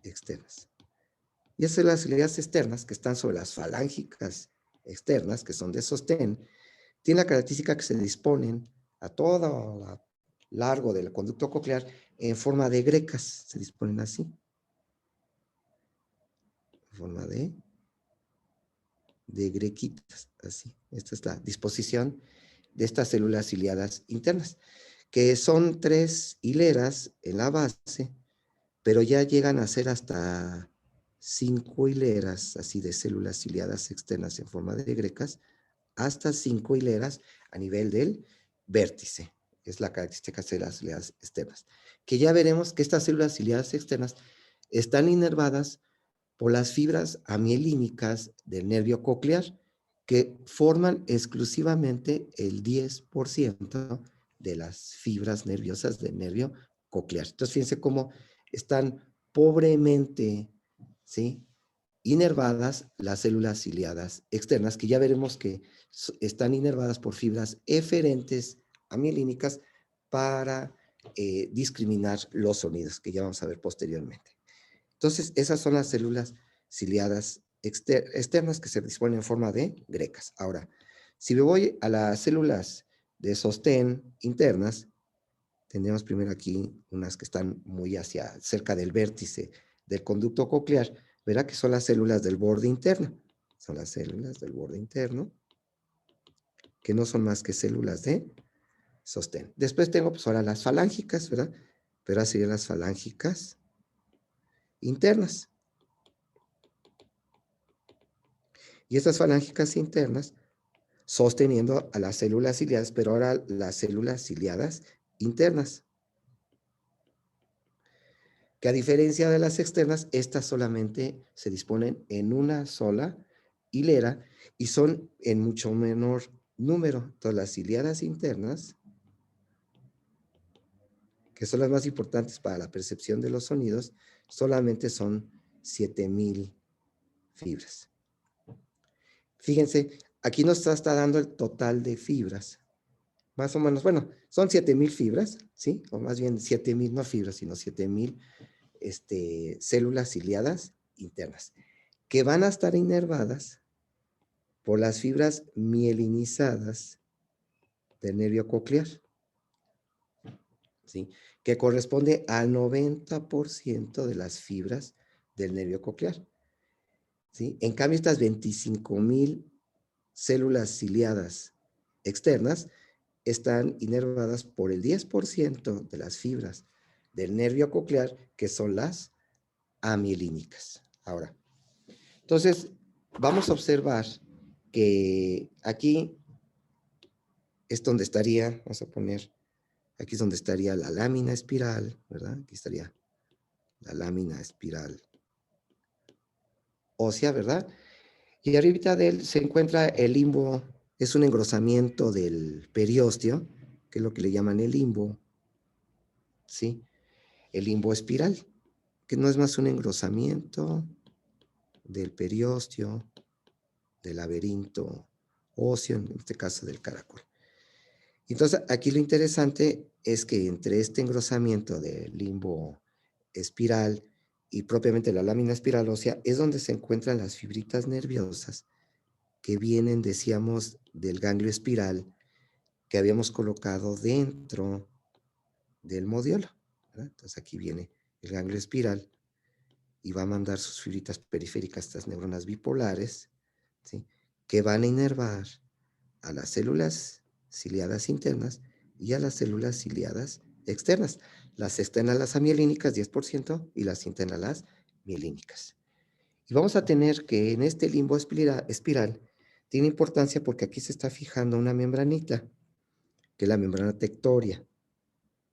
externas. Y esas células ciliadas externas que están sobre las falángicas externas, que son de sostén, tienen la característica que se disponen a todo lo largo del conducto coclear en forma de grecas. Se disponen así. En forma de grequitas, así. Esta es la disposición de estas células ciliadas internas, que son 3 hileras en la base, pero ya llegan a ser hasta 5 hileras, así, de células ciliadas externas en forma de grecas, hasta 5 hileras a nivel del vértice. Es la característica de las ciliadas externas. Que ya veremos que estas células ciliadas externas están inervadas por las fibras amielínicas del nervio coclear, que forman exclusivamente el 10% de las fibras nerviosas del nervio coclear. Entonces, fíjense cómo están pobremente, ¿sí?, inervadas las células ciliadas externas, que ya veremos que están inervadas por fibras eferentes amielínicas para discriminar los sonidos, que ya vamos a ver posteriormente. Entonces, esas son las células ciliadas externas que se disponen en forma de grecas. Ahora, si me voy a las células de sostén internas, tendríamos primero aquí unas que están muy cerca del vértice del conducto coclear, verá que son las células del borde interno. Son las células del borde interno, que no son más que células de sostén. Después tengo pues ahora las falángicas, ¿verdad? Pero ahora serían las falángicas internas. Y estas falángicas internas sosteniendo a las células ciliadas, pero ahora las células ciliadas internas. Que a diferencia de las externas, estas solamente se disponen en una sola hilera y son en mucho menor número. Entonces, las ciliadas internas, que son las más importantes para la percepción de los sonidos, solamente son 7,000 fibras. Fíjense, aquí nos está dando el total de fibras. Más o menos, bueno, son 7,000 fibras, ¿sí? O más bien 7,000, no fibras, sino 7,000 células ciliadas internas, que van a estar inervadas por las fibras mielinizadas del nervio coclear, ¿sí?, que corresponde al 90% de las fibras del nervio coclear, ¿sí? En cambio, estas 25,000 células ciliadas externas están inervadas por el 10% de las fibras del nervio coclear, que son las amielínicas. Ahora, entonces, vamos a observar que aquí es donde estaría, vamos a poner, aquí es donde estaría la lámina espiral, ¿verdad? Aquí estaría la lámina espiral ósea, ¿verdad? Y arribita de él se encuentra el limbo, es un engrosamiento del periósteo, que es lo que le llaman el limbo, ¿sí? El limbo espiral, que no es más un engrosamiento del periósteo, del laberinto óseo, en este caso del caracol. Entonces, aquí lo interesante es que entre este engrosamiento del limbo espiral y propiamente la lámina espiral ósea es donde se encuentran las fibritas nerviosas que vienen, decíamos, del ganglio espiral que habíamos colocado dentro del modiolo, ¿verdad? Entonces aquí viene el ganglio espiral y va a mandar sus fibritas periféricas, estas neuronas bipolares, ¿sí? Que van a inervar a las células ciliadas internas y a las células ciliadas externas. Las externas las amielínicas, 10%, y las internas las mielínicas. Y vamos a tener que en este limbo espiral tiene importancia porque aquí se está fijando una membranita, que es la membrana tectoria.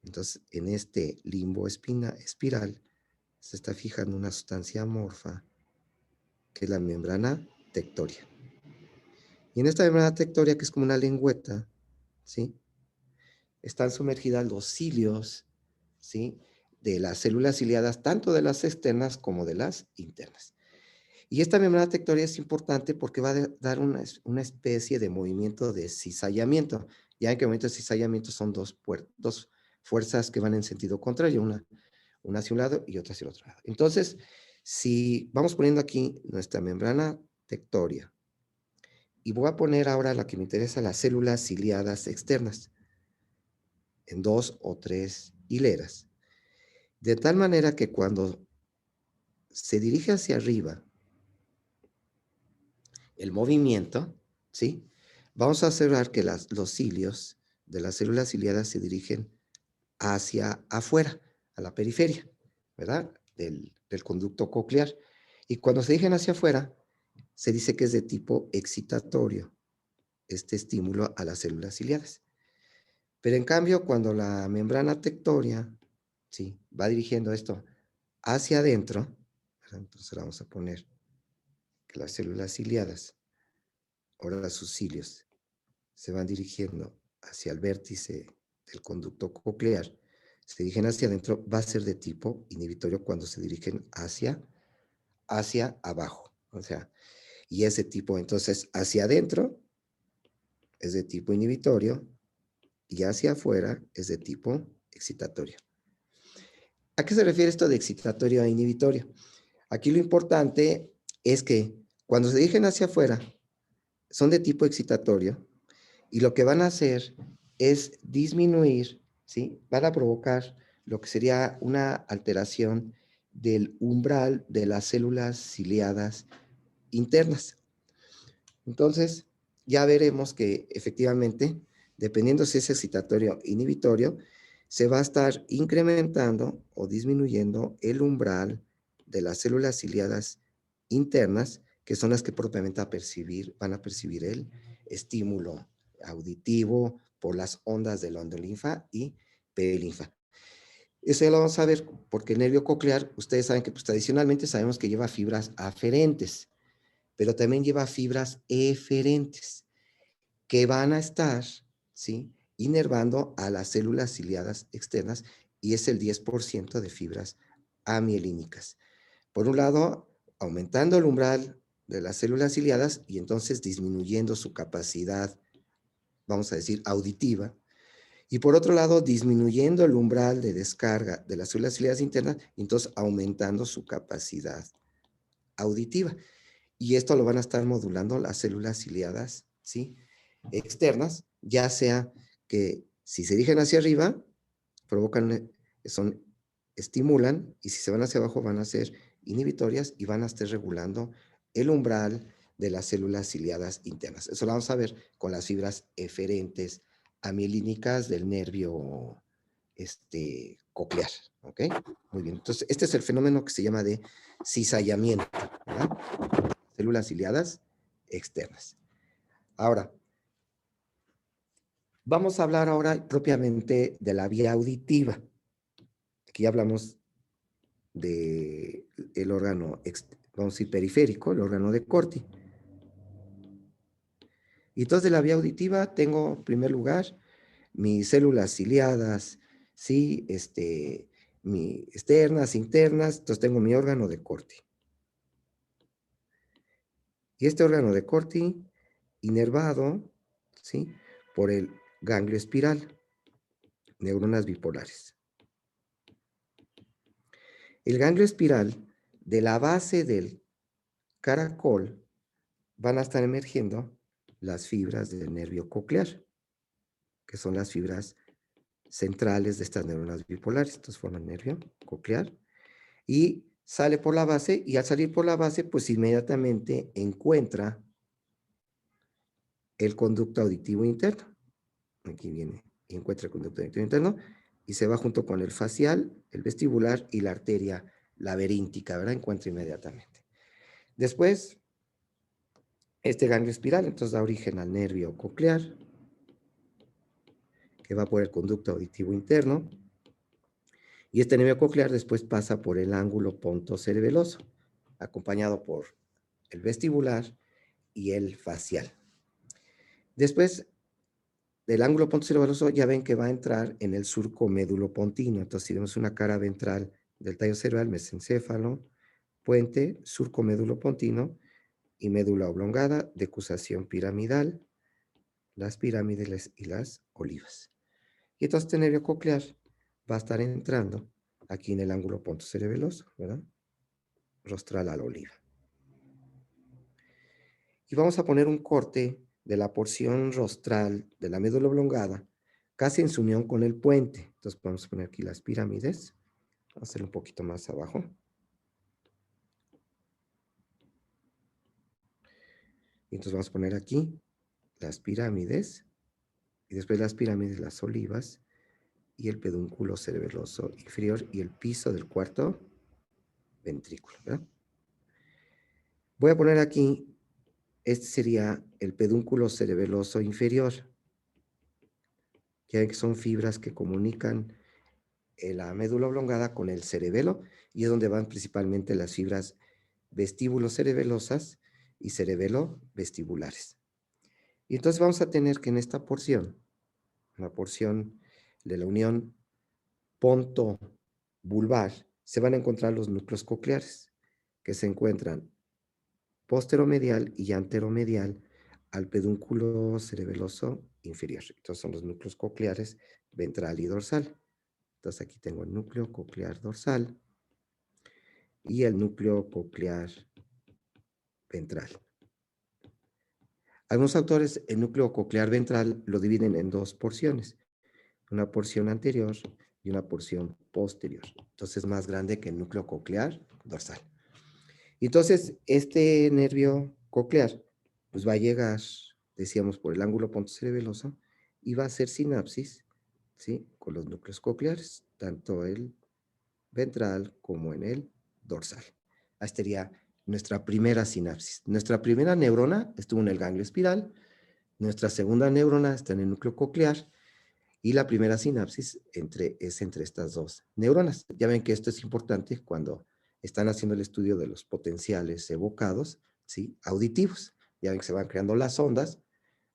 Entonces, en este limbo espiral se está fijando una sustancia amorfa, que es la membrana tectoria. Y en esta membrana tectoria, que es como una lengüeta, ¿sí? Están sumergidas los cilios, ¿sí? De las células ciliadas, tanto de las externas como de las internas. Y esta membrana tectoria es importante porque va a dar una especie de movimiento de cizallamiento. Ya en que el movimiento de cizallamiento son dos fuerzas que van en sentido contrario, una hacia un lado y otra hacia el otro lado. Entonces, si vamos poniendo aquí nuestra membrana tectoria, y voy a poner ahora la que me interesa, las células ciliadas externas, en 2 o 3 hileras, de tal manera que cuando se dirige hacia arriba el movimiento, ¿sí? Vamos a observar que los cilios de las células ciliadas se dirigen hacia afuera, a la periferia, ¿verdad? Del conducto coclear. Y cuando se dirigen hacia afuera, se dice que es de tipo excitatorio, este estímulo a las células ciliadas. Pero en cambio, cuando la membrana tectoria, ¿sí? Va dirigiendo esto hacia adentro, ¿verdad? Entonces vamos a poner que las células ciliadas, ahora sus cilios, se van dirigiendo hacia el vértice del conducto coclear, se dirigen hacia adentro, va a ser de tipo inhibitorio cuando se dirigen hacia abajo. O sea, y ese tipo, entonces, hacia adentro es de tipo inhibitorio y hacia afuera es de tipo excitatorio. ¿A qué se refiere esto de excitatorio e inhibitorio? Aquí lo importante es que cuando se dirigen hacia afuera son de tipo excitatorio y lo que van a hacer es disminuir, ¿sí? Van a provocar lo que sería una alteración del umbral de las células ciliadas internas. Entonces, ya veremos que efectivamente, dependiendo si es excitatorio o inhibitorio, se va a estar incrementando o disminuyendo el umbral de las células ciliadas internas, que son las que propiamente van a percibir el estímulo auditivo por las ondas del endolinfa y perilinfa. Eso ya lo vamos a ver porque el nervio coclear, ustedes saben que pues, tradicionalmente sabemos que lleva fibras aferentes, pero también lleva fibras eferentes que van a estar, ¿sí? Inervando a las células ciliadas externas y es el 10% de fibras amielínicas. Por un lado, aumentando el umbral de las células ciliadas y entonces disminuyendo su capacidad, vamos a decir, auditiva. Y por otro lado, disminuyendo el umbral de descarga de las células ciliadas internas y entonces aumentando su capacidad auditiva. Y esto lo van a estar modulando las células ciliadas, ¿sí? Externas, ya sea que si se dirigen hacia arriba, estimulan, y si se van hacia abajo van a ser inhibitorias y van a estar regulando el umbral de las células ciliadas internas. Eso lo vamos a ver con las fibras eferentes amielínicas del nervio coclear. ¿Ok? Muy bien. Entonces, este es el fenómeno que se llama de cizallamiento, ¿verdad? Células ciliadas externas. Ahora, vamos a hablar ahora propiamente de la vía auditiva. Aquí hablamos del órgano, vamos a decir, periférico, el órgano de Corti. Y entonces de la vía auditiva tengo, en primer lugar, mis células ciliadas, ¿sí? Externas, internas, entonces tengo mi órgano de Corti. Y este órgano de Corti, inervado, ¿sí? Por el ganglio espiral, neuronas bipolares. El ganglio espiral, de la base del caracol, van a estar emergiendo las fibras del nervio coclear, que son las fibras centrales de estas neuronas bipolares. Entonces forman nervio coclear y sale por la base, y al salir por la base, pues inmediatamente encuentra el conducto auditivo interno. Aquí viene, y encuentra el conducto auditivo interno, y se va junto con el facial, el vestibular y la arteria laberíntica, ¿verdad? Encuentra inmediatamente. Después, este ganglio espiral, entonces da origen al nervio coclear, que va por el conducto auditivo interno, y este nervio coclear después pasa por el ángulo pontocerebeloso, acompañado por el vestibular y el facial. Después del ángulo pontocerebeloso ya ven que va a entrar en el surco médulo-pontino. Entonces, si vemos una cara ventral del tallo cerebral, mesencéfalo, puente, surco médulo-pontino y médula oblongada, decusación piramidal, las pirámides y las olivas. Y entonces este nervio coclear va a estar entrando aquí en el ángulo pontocerebeloso, ¿verdad? Rostral a la oliva. Y vamos a poner un corte de la porción rostral de la médula oblongada, casi en su unión con el puente. Entonces vamos a poner aquí las pirámides. Vamos a hacerlo un poquito más abajo. Y entonces vamos a poner aquí las pirámides, y después las pirámides, las olivas, y el pedúnculo cerebeloso inferior y el piso del cuarto ventrículo, ¿verdad? Voy a poner aquí, este sería el pedúnculo cerebeloso inferior. Ya ven que son fibras que comunican la médula oblongada con el cerebelo, y es donde van principalmente las fibras vestíbulo-cerebelosas y cerebelo-vestibulares. Y entonces vamos a tener que en esta porción, la porción de la unión ponto-vulvar, se van a encontrar los núcleos cocleares, que se encuentran posteromedial y anteromedial al pedúnculo cerebeloso inferior. Entonces son los núcleos cocleares ventral y dorsal. Entonces aquí tengo el núcleo coclear dorsal y el núcleo coclear ventral. Algunos autores el núcleo coclear ventral lo dividen en dos porciones, una porción anterior y una porción posterior. Entonces es más grande que el núcleo coclear dorsal. Entonces este nervio coclear pues va a llegar, decíamos, por el ángulo pontocerebeloso y va a hacer sinapsis, ¿sí?, con los núcleos cocleares, tanto el ventral como en el dorsal. Ahí estaría nuestra primera sinapsis. Nuestra primera neurona estuvo en el ganglio espiral, nuestra segunda neurona está en el núcleo coclear, y la primera sinapsis es entre estas dos neuronas. Ya ven que esto es importante cuando están haciendo el estudio de los potenciales evocados, ¿sí?, auditivos. Ya ven que se van creando las ondas,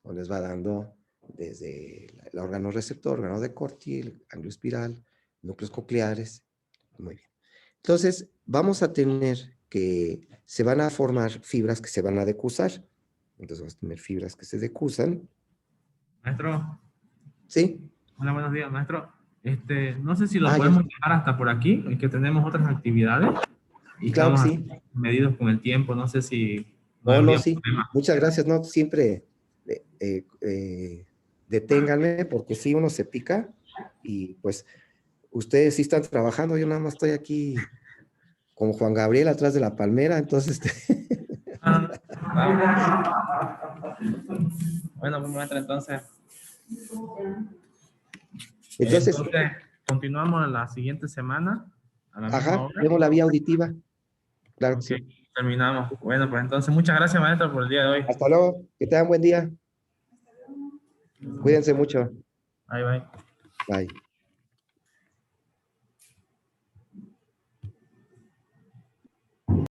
o les va dando desde el órgano receptor, órgano de Corti, el ganglio espiral, núcleos cocleares. Muy bien. Entonces, vamos a tener que se van a formar fibras que se van a decusar. Entonces, vamos a tener fibras que se decusan. Maestro, ¿Sí? hola, buenos días, maestro. No sé si lo Ya. podemos dejar hasta por aquí, es que tenemos otras actividades y Claro que estamos sí. medidos con el tiempo. No sé si no No, habría sí. problema. Muchas gracias. No, siempre deténganme, porque si uno se pica y pues ustedes sí están trabajando, yo nada más estoy aquí como Juan Gabriel atrás de la palmera, entonces No, Bueno, pues maestra, entonces. Entonces, Continuamos la siguiente semana. A la misma ajá, hora. vemos la vía auditiva. Claro que Ok, sí. terminamos. Bueno, pues entonces muchas gracias, maestra, por el día de hoy. Hasta luego. Que tengan buen día. Cuídense mucho. Bye, bye. Bye.